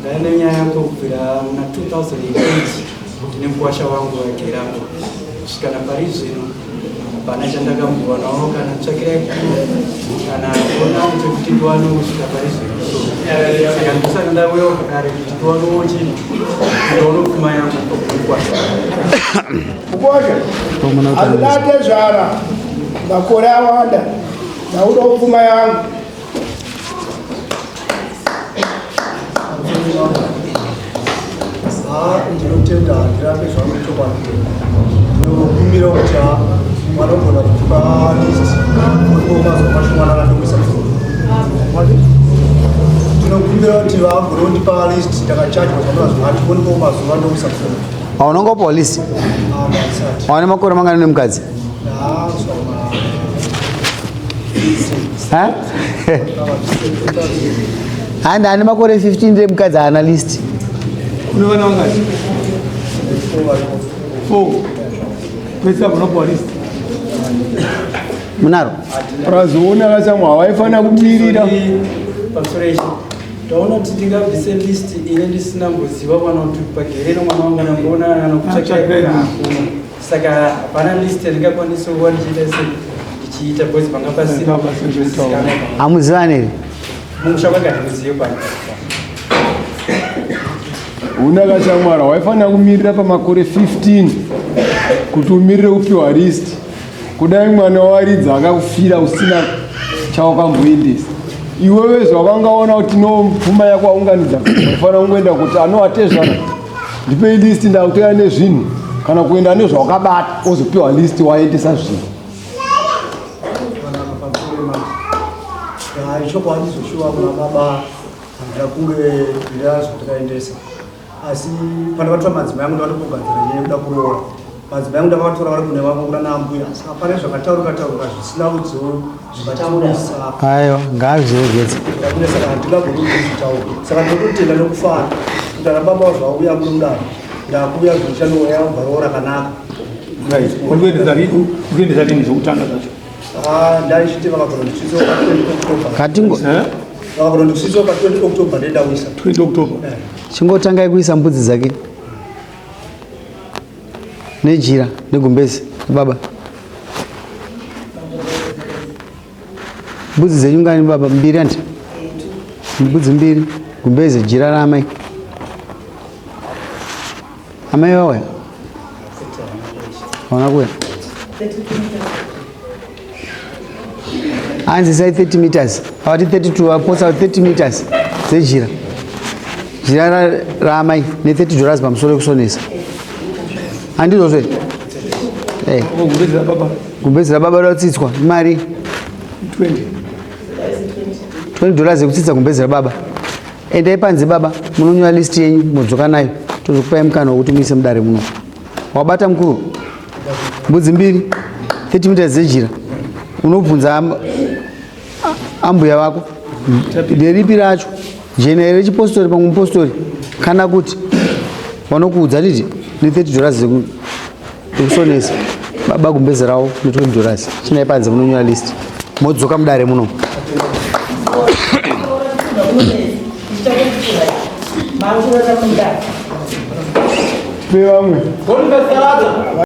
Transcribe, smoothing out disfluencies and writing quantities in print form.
Ndani yako kupira na 2008 ndinikuwasha wangu wakirango shikana Paris ino pana chandaka mbona kana tsakira kana ona kuti ndwano shika Paris saka ndisaka ndaweyo kare kuti ndwano chini ndono Pfuma yangu kukwasha azidate zvara makore awanda nauda Pfuma yangu ndinotenda ndirape zvamutoba ndinokumbira kuti vanogona kupa list mazomashumana vandomisa tinokumbira kuti vagona kundipa list ndakachajwa zvamazuvatikonepo mazuva ndomisa aunongopa list aune makore mangani nemukadzi handi ane makore 15 ndemukadzi haana list unovana wangati 4 pesa unopa list munaro razoona kasamwa havaifana kumirira pastoration taona kuti ndingabvise list ine ndisina mboziva mwana kuti pagerero mwana wangu nangoona anokutsvakira saka hapana list ndingakwanisa kuva ndichiita ndichiita bozi panga pasina hamuzivani mumusha kwagatimuzive pani una kachamwara waifana kumirira pamakore 15 kuti umirire kupiwa list kudai mwana waridza akakufira usina chawakamboendesa iwewe zvavangaona kuti no Pfuma yako aunganidza waifana kungoenda kuti anoatezvana ndipe list ndakutoya nezvinhu kana kuenda nezvaukabata ozopiwa list waendesa zvinhu chokwadi zoshuva kuna baba ndakunge ndazvotakaendesa asi pana vatora madzimai angu ndatokugadzira nyaya yekuda kuroora madzimai angu ndakavatora vari kune vavo kuda naambuya saka pane zvakataurika zvisina udzowo zvibatamurisa aiwa ngaazviregedza ndakune saka handingagoni kuzvitaura saka ndototenda nokufara kuti ana baba zvauya muno mudaro ndakuya zvichanoya bvaro rakanaka ukuendesa rini zvokutanga zvacho ndaichiti vakagona ndisviso katingo vakagona ndisviso pa20 October ndendawisa 20 October chingotangai kuisa mbudzi dzake nejira negumbezi baba mbudzi dzenyu ngani baba mbiri andi mbudzi mbiri gumbezi jira ramai amai wawaya hauna kuya hanzi sai 30 meters awati 32 aposa 30 meters dzejira jira ramai ne$30 pamusoro kusonesa handizvozvo gumbezi rababa ratsitswa imari $20 yekutsitsa gumbezi rababa endai panze baba munonyora list yenyu modzoka nayo tozokupai mukana wekuti muise mudare muno wabata mukuru mbudzi mbiri 30 meters dzejira unobvunza ambuya vako nderipi racho jena here chipostori pamwe mupostori kana kuti vanokuudza titi ne$30 zekusonesa baba gumbezi ravo ne$20 chinai panze munonyora list modzoka mudare muno pe vamwe